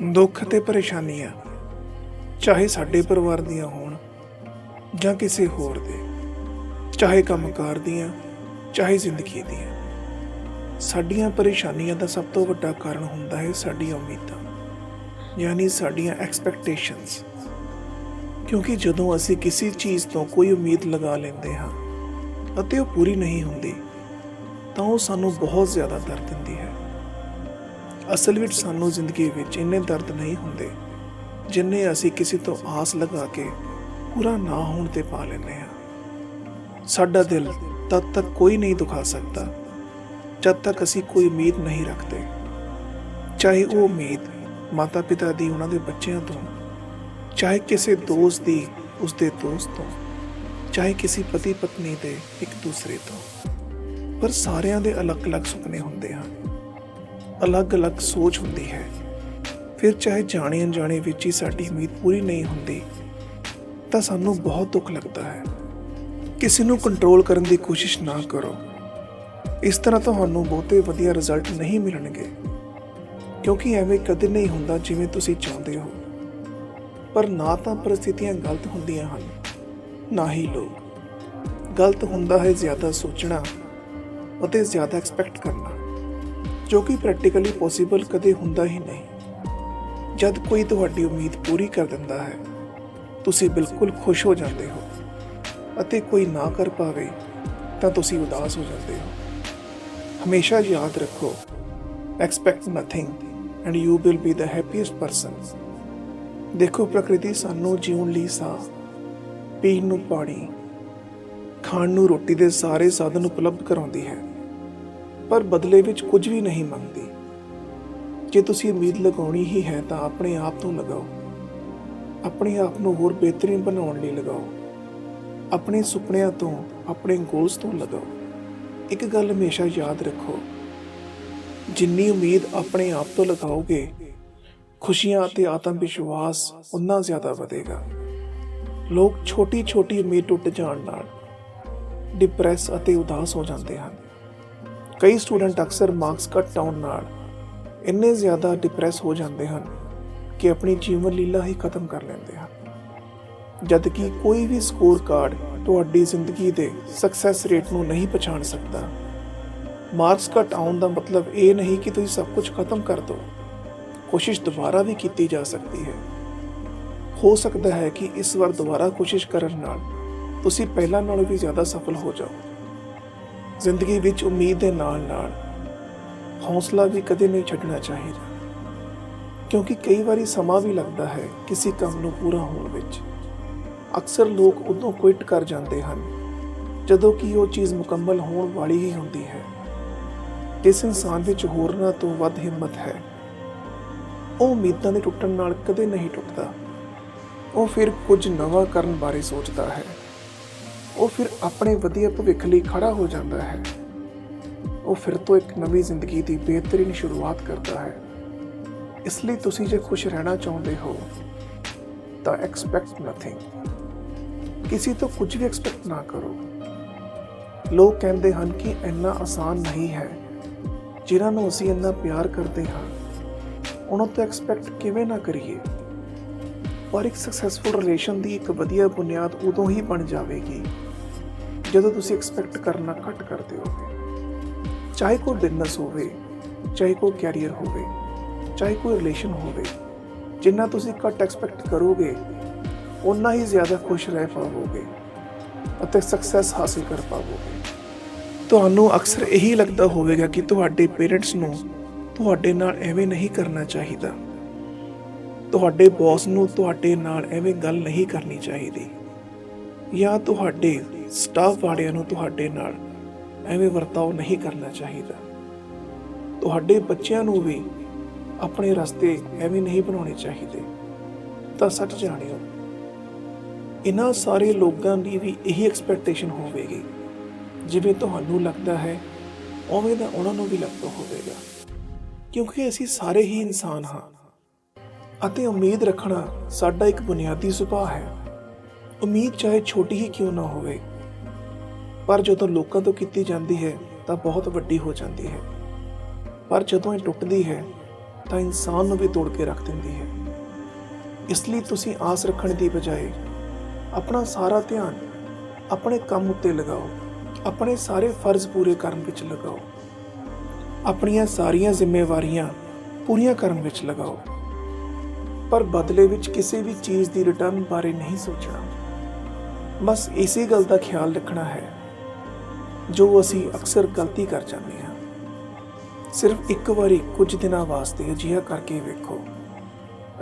ਦੁੱਖ ਅਤੇ ਪਰੇਸ਼ਾਨੀਆਂ ਚਾਹੇ ਸਾਡੇ ਪਰਿਵਾਰ ਦੀਆਂ ਹੋਣ ਜਾਂ ਕਿਸੇ ਹੋਰ ਦੇ, ਚਾਹੇ ਕੰਮਕਾਰ ਦੀਆਂ, ਚਾਹੇ ਜ਼ਿੰਦਗੀ ਦੀਆਂ, ਸਾਡੀਆਂ ਪਰੇਸ਼ਾਨੀਆਂ ਦਾ ਸਭ ਤੋਂ ਵੱਡਾ ਕਾਰਨ ਹੁੰਦਾ ਹੈ ਸਾਡੀਆਂ ਉਮੀਦਾਂ, ਯਾਨੀ ਸਾਡੀਆਂ ਐਕਸਪੈਕਟੇਸ਼ਨਸ। ਕਿਉਂਕਿ ਜਦੋਂ ਅਸੀਂ ਕਿਸੇ ਚੀਜ਼ ਤੋਂ ਕੋਈ ਉਮੀਦ ਲਗਾ ਲੈਂਦੇ ਹਾਂ ਅਤੇ ਉਹ ਪੂਰੀ ਨਹੀਂ ਹੁੰਦੀ ਤਾਂ ਉਹ ਸਾਨੂੰ ਬਹੁਤ ਜ਼ਿਆਦਾ ਦਰਦ ਦਿੰਦੀ ਹੈ। ਅਸਲ ਵਿੱਚ ਸਾਨੂੰ ਜ਼ਿੰਦਗੀ ਵਿੱਚ ਇੰਨੇ ਦਰਦ ਨਹੀਂ ਹੁੰਦੇ ਜਿੰਨੇ ਅਸੀਂ ਕਿਸੇ ਤੋਂ ਆਸ ਲਗਾ ਕੇ ਪੂਰਾ ਨਾ ਹੋਣ ਤੇ ਪਾ ਲੈਂਦੇ ਹਾਂ। ਸਾਡਾ ਦਿਲ ਤਦ ਤੱਕ ਕੋਈ ਨਹੀਂ ਦੁਖਾ ਸਕਦਾ ਜਦ ਤੱਕ ਅਸੀਂ ਕੋਈ ਉਮੀਦ ਨਹੀਂ ਰੱਖਦੇ, ਚਾਹੇ ਉਹ ਉਮੀਦ ਮਾਤਾ ਪਿਤਾ ਦੀ ਉਹਨਾਂ ਦੇ ਬੱਚਿਆਂ ਤੋਂ, ਚਾਹੇ ਕਿਸੇ ਦੋਸਤ ਦੀ ਉਸਦੇ ਦੋਸਤ ਤੋਂ, ਚਾਹੇ ਕਿਸੇ ਪਤੀ ਪਤਨੀ ਦੇ ਇੱਕ ਦੂਸਰੇ ਤੋਂ। ਪਰ ਸਾਰਿਆਂ ਦੇ ਅਲੱਗ-ਅਲੱਗ ਸੁਪਨੇ ਹੁੰਦੇ ਹਨ, ਅਲੱਗ-ਅਲੱਗ ਸੋਚ ਹੁੰਦੀ ਹੈ। ਫਿਰ ਚਾਹੇ ਜਾਣੇ ਅਣਜਾਣੇ ਵਿੱਚ ਹੀ ਸਾਡੀ ਉਮੀਦ ਪੂਰੀ ਨਹੀਂ ਹੁੰਦੀ ਤਾਂ ਸਾਨੂੰ ਬਹੁਤ ਦੁੱਖ ਲੱਗਦਾ ਹੈ। ਕਿਸੇ ਨੂੰ ਕੰਟਰੋਲ ਕਰਨ ਦੀ ਕੋਸ਼ਿਸ਼ ਨਾ ਕਰੋ, ਇਸ ਤਰ੍ਹਾਂ ਤੁਹਾਨੂੰ ਬਹੁਤੇ ਵਧੀਆ ਰਿਜ਼ਲਟ ਨਹੀਂ ਮਿਲਣਗੇ, ਕਿਉਂਕਿ ਐਵੇਂ ਕਦੇ ਨਹੀਂ ਹੁੰਦਾ ਜਿਵੇਂ ਤੁਸੀਂ ਚਾਹੁੰਦੇ ਹੋ। ਪਰ ਨਾ ਤਾਂ ਪਰਿਸਥਿਤੀਆਂ ਗਲਤ ਹੁੰਦੀਆਂ ਹਨ, ਨਾ ਹੀ ਲੋਕ। ਗਲਤ ਹੁੰਦਾ ਹੈ ਜ਼ਿਆਦਾ ਸੋਚਣਾ ਅਤੇ ਜ਼ਿਆਦਾ ਐਕਸਪੈਕਟ ਕਰਨਾ, ਜੋ ਕਿ ਪ੍ਰੈਕਟੀਕਲੀ ਪੋਸੀਬਲ ਕਦੇ ਹੁੰਦਾ ਹੀ ਨਹੀਂ। ਜਦ ਕੋਈ ਤੁਹਾਡੀ ਉਮੀਦ ਪੂਰੀ ਕਰ ਦਿੰਦਾ ਹੈ ਤੁਸੀਂ ਬਿਲਕੁਲ ਖੁਸ਼ ਹੋ ਜਾਂਦੇ ਹੋ, ਅਤੇ ਕੋਈ ਨਾ ਕਰ ਪਾਵੇ ਤਾਂ ਤੁਸੀਂ ਉਦਾਸ ਹੋ ਜਾਂਦੇ ਹੋ। ਹਮੇਸ਼ਾ ਯਾਦ ਰੱਖੋ, expect nothing and you will be the happiest person. ਦੇਖੋ, ਪ੍ਰਕਿਰਤੀ ਸਾਨੂੰ ਜਿਉਣ ਲਈ ਸਾਹ, ਪੀਣ ਨੂੰ ਪਾਣੀ, ਖਾਣ ਨੂੰ ਰੋਟੀ ਦੇ ਸਾਰੇ ਸਾਧਨ ਉਪਲਬਧ ਕਰਾਉਂਦੀ ਹੈ, ਪਰ ਬਦਲੇ ਵਿੱਚ ਕੁਝ ਵੀ ਨਹੀਂ ਮੰਗਦੀ। ਜੇ ਤੁਸੀਂ ਉਮੀਦ ਲਗਾਉਣੀ ਹੀ ਹੈ ਤਾਂ ਆਪਣੇ ਆਪ ਤੋਂ ਲਗਾਓ, ਆਪਣੇ ਆਪ ਨੂੰ ਹੋਰ ਬਿਹਤਰੀਨ ਬਣਾਉਣ ਲਈ ਲਗਾਓ, ਆਪਣੇ ਸੁਪਨਿਆਂ ਤੋਂ, ਆਪਣੇ ਗੋਲਸ ਤੋਂ ਲਗਾਓ। ਇੱਕ ਗੱਲ ਹਮੇਸ਼ਾ ਯਾਦ ਰੱਖੋ, ਜਿੰਨੀ ਉਮੀਦ ਆਪਣੇ ਆਪ ਤੋਂ ਲਗਾਓਗੇ, ਖੁਸ਼ੀਆਂ ਅਤੇ ਆਤਮ ਵਿਸ਼ਵਾਸ ਉਨਾ ਜ਼ਿਆਦਾ ਵਧੇਗਾ। ਲੋਕ ਛੋਟੀ ਉਮੀਦ ਟੁੱਟ ਜਾਣ ਨਾਲ ਡਿਪਰੈਸ ਅਤੇ ਉਦਾਸ ਹੋ ਜਾਂਦੇ ਹਨ। ਕਈ ਸਟੂਡੈਂਟ ਅਕਸਰ ਮਾਰਕਸ ਘੱਟ ਆਉਣ ਨਾਲ ਇੰਨੇ ਜ਼ਿਆਦਾ ਡਿਪਰੈਸ ਹੋ ਜਾਂਦੇ ਹਨ ਕਿ ਆਪਣੀ ਜੀਵਨ ਲੀਲਾ ਹੀ ਖਤਮ ਕਰ ਲੈਂਦੇ ਹਨ। ਜਦ ਕਿ ਕੋਈ ਵੀ ਸਕੋਰ ਕਾਰਡ ਤੁਹਾਡੀ ਜ਼ਿੰਦਗੀ ਦੇ ਸਕਸੈਸ ਰੇਟ ਨੂੰ ਨਹੀਂ ਪਛਾਣ ਸਕਦਾ। ਮਾਰਕਸ ਘੱਟ ਆਉਣ ਦਾ ਮਤਲਬ ਇਹ ਨਹੀਂ ਕਿ ਤੁਸੀਂ ਸਭ ਕੁਝ ਖਤਮ ਕਰ ਦਿਓ। ਕੋਸ਼ਿਸ਼ ਦੁਬਾਰਾ ਵੀ ਕੀਤੀ ਜਾ ਸਕਦੀ ਹੈ। ਹੋ ਸਕਦਾ ਹੈ ਕਿ ਇਸ ਵਾਰ ਦੁਬਾਰਾ ਕੋਸ਼ਿਸ਼ ਕਰਨ ਨਾਲ ਤੁਸੀਂ ਪਹਿਲਾਂ ਨਾਲੋਂ ਵੀ ਜ਼ਿਆਦਾ ਸਫਲ ਹੋ ਜਾਓ। ਜ਼ਿੰਦਗੀ ਵਿੱਚ ਉਮੀਦ ਦੇ ਨਾਲ ਨਾਲ ਹੌਸਲਾ ਵੀ ਕਦੇ ਨਹੀਂ ਛੱਡਣਾ ਚਾਹੀਦਾ, ਕਿਉਂਕਿ ਕਈ ਵਾਰੀ ਸਮਾਂ ਵੀ ਲੱਗਦਾ ਹੈ ਕਿਸੇ ਕੰਮ ਨੂੰ ਪੂਰਾ ਹੋਣ ਵਿੱਚ। ਅਕਸਰ ਲੋਕ ਉਦੋਂ ਕੁਇਟ ਕਰ ਜਾਂਦੇ ਹਨ ਜਦੋਂ ਕਿ ਉਹ ਚੀਜ਼ ਮੁਕੰਮਲ ਹੋਣ ਵਾਲੀ ਹੀ ਹੁੰਦੀ ਹੈ। ਜਿਸ ਇਨਸਾਨ ਵਿੱਚ ਹੋਰਨਾਂ ਤੋਂ ਵੱਧ ਹਿੰਮਤ ਹੈ, ਉਹ ਉਮੀਦਾਂ ਦੇ ਟੁੱਟਣ ਨਾਲ ਕਦੇ ਨਹੀਂ ਟੁੱਟਦਾ। ਉਹ ਫਿਰ ਕੁਝ ਨਵਾਂ ਕਰਨ ਬਾਰੇ ਸੋਚਦਾ ਹੈ, ਉਹ ਫਿਰ ਆਪਣੇ ਵਧੀਆ ਭਵਿੱਖ ਲਈ ਖੜਾ ਹੋ ਜਾਂਦਾ ਹੈ। ਉਹ ਫਿਰ ਤੋਂ ਇੱਕ ਨਵੀਂ ਜ਼ਿੰਦਗੀ ਦੀ ਬਿਹਤਰੀਨ ਸ਼ੁਰੂਆਤ ਕਰਦਾ ਹੈ। ਇਸ ਲਈ ਤੁਸੀਂ ਜੇ ਖੁਸ਼ ਰਹਿਣਾ ਚਾਹੁੰਦੇ ਹੋ ਤਾਂ ਐਕਸਪੈਕਟ ਨਥਿੰਗ। ਕਿਸੇ ਤੋਂ ਕੁਝ ਵੀ ਐਕਸਪੈਕਟ ਨਾ ਕਰੋ। ਲੋਕ ਕਹਿੰਦੇ ਹਨ ਕਿ ਇੰਨਾ ਆਸਾਨ ਨਹੀਂ ਹੈ, ਜਿਨ੍ਹਾਂ ਨੂੰ ਅਸੀਂ ਇੰਨਾ ਪਿਆਰ ਕਰਦੇ ਹਾਂ ਉਹਨਾਂ ਤੋਂ ਐਕਸਪੈਕਟ ਕਿਵੇਂ ਨਾ ਕਰੀਏ। ਪਰ ਇੱਕ ਸਕਸੈਸਫੁਲ ਰਿਲੇਸ਼ਨ ਦੀ ਇੱਕ ਵਧੀਆ ਬੁਨਿਆਦ ਉਦੋਂ ਹੀ ਬਣ ਜਾਵੇਗੀ ਜਦੋਂ ਤੁਸੀਂ ਐਕਸਪੈਕਟ ਕਰਨਾ ਘੱਟ ਕਰ ਦਿਓਗੇ। ਚਾਹੇ ਕੋਈ ਬਿਜ਼ਨਸ ਹੋਵੇ, ਚਾਹੇ ਕੋਈ ਕੈਰੀਅਰ ਹੋਵੇ, ਚਾਹੇ ਕੋਈ ਰਿਲੇਸ਼ਨ ਹੋਵੇ, ਜਿੰਨਾ ਤੁਸੀਂ ਘੱਟ ਐਕਸਪੈਕਟ ਕਰੋਗੇ ਓਨਾ ਹੀ ਜ਼ਿਆਦਾ ਖੁਸ਼ ਰਹਿ ਪਾਵੋਗੇ ਅਤੇ ਸਕਸੈਸ ਹਾਸਿਲ ਕਰ ਪਾਵੋਗੇ। ਤੁਹਾਨੂੰ ਅਕਸਰ ਇਹੀ ਲੱਗਦਾ ਹੋਵੇਗਾ ਕਿ ਤੁਹਾਡੇ ਪੇਰੈਂਟਸ ਨੂੰ ਤੁਹਾਡੇ ਨਾਲ ਐਵੇਂ ਨਹੀਂ ਕਰਨਾ ਚਾਹੀਦਾ, ਤੁਹਾਡੇ ਬੌਸ ਨੂੰ ਤੁਹਾਡੇ ਨਾਲ ਐਵੇਂ ਗੱਲ ਨਹੀਂ ਕਰਨੀ ਚਾਹੀਦੀ, ਜਾਂ ਤੁਹਾਡੇ ਸਟਾਫ ਵਾਲਿਆਂ ਨੂੰ ਤੁਹਾਡੇ ਨਾਲ ਐਵੇਂ ਵਰਤਾਓ ਨਹੀਂ ਕਰਨਾ ਚਾਹੀਦਾ। ਤੁਹਾਡੇ ਬੱਚਿਆਂ ਨੂੰ ਵੀ ਆਪਣੇ ਰਸਤੇ ਐਵੇਂ ਨਹੀਂ ਬਣਾਉਣੇ ਚਾਹੀਦੇ। ਤਾਂ ਸੱਚ ਜਾਣਿਓ, ਇਹਨਾਂ ਸਾਰੇ ਲੋਕਾਂ ਦੀ ਵੀ ਇਹੀ ਐਕਸਪੈਕਟੇਸ਼ਨ ਹੋਵੇਗੀ। ਜਿਵੇਂ ਤੁਹਾਨੂੰ ਲੱਗਦਾ ਹੈ ਉਵੇਂ ਦਾ ਉਹਨਾਂ ਨੂੰ ਵੀ ਲੱਗਦਾ ਹੋਵੇਗਾ, ਕਿਉਂਕਿ ਅਸੀਂ ਸਾਰੇ ਹੀ ਇਨਸਾਨ ਹਾਂ ਅਤੇ ਉਮੀਦ ਰੱਖਣਾ ਸਾਡਾ ਇੱਕ ਬੁਨਿਆਦੀ ਸੁਭਾਅ ਹੈ। ਉਮੀਦ ਚਾਹੇ ਛੋਟੀ ਹੀ ਕਿਉਂ ਨਾ ਹੋਵੇ, ਪਰ ਜਦੋਂ ਲੋਕਾਂ ਤੋਂ ਕੀਤੀ ਜਾਂਦੀ ਹੈ ਤਾਂ ਬਹੁਤ ਵੱਡੀ ਹੋ ਜਾਂਦੀ ਹੈ। ਪਰ ਜਦੋਂ ਇਹ ਟੁੱਟਦੀ ਹੈ ਤਾਂ ਇਨਸਾਨ ਨੂੰ ਵੀ ਤੋੜ ਕੇ ਰੱਖ ਦਿੰਦੀ ਹੈ। ਇਸ ਲਈ ਤੁਸੀਂ ਆਸ ਰੱਖਣ ਦੀ ਬਜਾਏ ਆਪਣਾ ਸਾਰਾ ਧਿਆਨ ਆਪਣੇ ਕੰਮ ਉੱਤੇ ਲਗਾਓ, ਆਪਣੇ ਸਾਰੇ ਫਰਜ਼ ਪੂਰੇ ਕਰਨ ਵਿੱਚ ਲਗਾਓ, ਆਪਣੀਆਂ ਸਾਰੀਆਂ ਜ਼ਿੰਮੇਵਾਰੀਆਂ ਪੂਰੀਆਂ ਕਰਨ ਵਿੱਚ ਲਗਾਓ, ਪਰ ਬਦਲੇ ਵਿੱਚ ਕਿਸੇ ਵੀ ਚੀਜ਼ ਦੀ ਰਿਟਰਨ ਬਾਰੇ ਨਹੀਂ ਸੋਚਣਾ। ਬਸ ਇਸੇ ਗੱਲ ਦਾ ਖਿਆਲ ਰੱਖਣਾ ਹੈ ਜੋ ਅਸੀਂ ਅਕਸਰ ਗਲਤੀ ਕਰ ਜਾਂਦੇ ਹਾਂ। ਸਿਰਫ ਇੱਕ ਵਾਰੀ ਕੁਝ ਦਿਨਾਂ ਵਾਸਤੇ ਅਜਿਹਾ ਕਰਕੇ ਵੇਖੋ।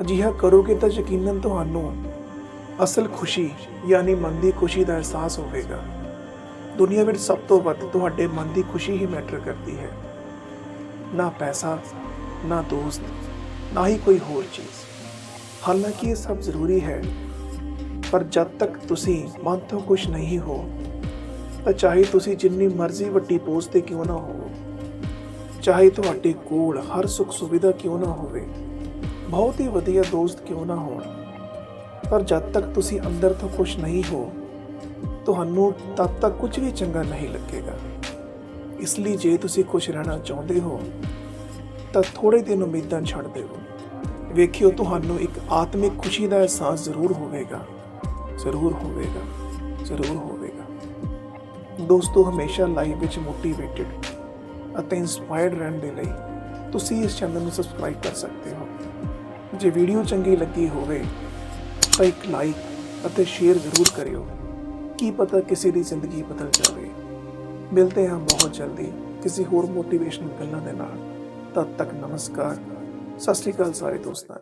ਅਜਿਹਾ ਕਰੋਗੇ ਤਾਂ ਯਕੀਨਨ ਤੁਹਾਨੂੰ ਅਸਲ ਖੁਸ਼ੀ ਯਾਨੀ ਮਨ ਦੀ ਖੁਸ਼ੀ ਦਾ ਅਹਿਸਾਸ ਹੋਵੇਗਾ। ਦੁਨੀਆ ਵਿੱਚ ਸਭ ਤੋਂ ਵੱਧ ਤੁਹਾਡੇ ਮਨ ਦੀ ਖੁਸ਼ੀ ਹੀ ਮੈਟਰ ਕਰਦੀ ਹੈ, ਨਾ ਪੈਸਾ, ਨਾ ਦੋਸਤ, ਨਾ ਹੀ ਕੋਈ ਹੋਰ ਚੀਜ਼। ਹਾਲਾਂਕਿ ਇਹ ਸਭ ਜ਼ਰੂਰੀ ਹੈ, ਪਰ ਜਦ ਤੱਕ ਤੁਸੀਂ ਮਨ ਤੋਂ ਖੁਸ਼ ਨਹੀਂ ਹੋ ਤਾਂ ਚਾਹੇ ਤੁਸੀਂ ਜਿੰਨੀ ਮਰਜ਼ੀ ਵੱਡੀ ਪੋਸਟ ਤੇ ਕਿਉਂ ਨਾ ਹੋਵੋ, ਚਾਹੇ ਤੁਹਾਡੇ ਕੋਲ ਹਰ ਸੁੱਖ ਸੁਵਿਧਾ ਕਿਉਂ ਨਾ ਹੋਵੇ, ਬਹੁਤ ਹੀ ਵਧੀਆ ਦੋਸਤ ਕਿਉਂ ਨਾ ਹੋਣ, ਪਰ ਜਦ ਤੱਕ ਤੁਸੀਂ ਅੰਦਰ ਤੋਂ ਖੁਸ਼ ਨਹੀਂ ਹੋ ਤੁਹਾਨੂੰ ਤਦ ਤੱਕ ਕੁਝ ਵੀ ਚੰਗਾ ਨਹੀਂ ਲੱਗੇਗਾ। ਇਸ ਲਈ ਜੇ ਤੁਸੀਂ ਖੁਸ਼ ਰਹਿਣਾ ਚਾਹੁੰਦੇ ਹੋ ਤਾਂ ਥੋੜੇ ਦਿਨ ਉਮੀਦਾਂ ਛੱਡ ਦਿਓ। ਵੇਖਿਓ ਤੁਹਾਨੂੰ ਇੱਕ ਆਤਮਿਕ ਖੁਸ਼ੀ ਦਾ ਅਹਿਸਾਸ ਜ਼ਰੂਰ ਹੋਵੇਗਾ, ਜ਼ਰੂਰ ਹੋਵੇਗਾ, ਜ਼ਰੂਰ ਹੋਵੇਗਾ। ਦੋਸਤੋ, ਹਮੇਸ਼ਾ ਲਾਈਫ ਵਿੱਚ ਮੋਟੀਵੇਟਿਡ ਅਤੇ ਇੰਸਪਾਇਰਡ ਰਹਿਣ ਦੇ ਲਈ ਤੁਸੀਂ ਇਸ ਚੈਨਲ ਨੂੰ ਸਬਸਕ੍ਰਾਈਬ ਕਰ ਸਕਦੇ ਹੋ। ਜੇ ਵੀਡੀਓ ਚੰਗੀ ਲੱਗੀ ਹੋਵੇ ਤਾਂ ਇੱਕ ਲਾਈਕ ਅਤੇ ਸ਼ੇਅਰ ਜ਼ਰੂਰ ਕਰਿਓ। ਕੀ ਪਤਾ ਕਿਸੇ ਦੀ ਜ਼ਿੰਦਗੀ ਬਦਲ ਜਾਵੇ। ਮਿਲਦੇ ਹਾਂ ਬਹੁਤ ਜਲਦੀ ਕਿਸੇ ਹੋਰ ਮੋਟੀਵੇਸ਼ਨਲ ਗੱਲਾਂ ਦੇ ਨਾਲ। ਤਦ ਤੱਕ ਨਮਸਕਾਰ, ਸਤਿ ਸ਼੍ਰੀ ਅਕਾਲ ਸਾਰੇ ਦੋਸਤਾਂ।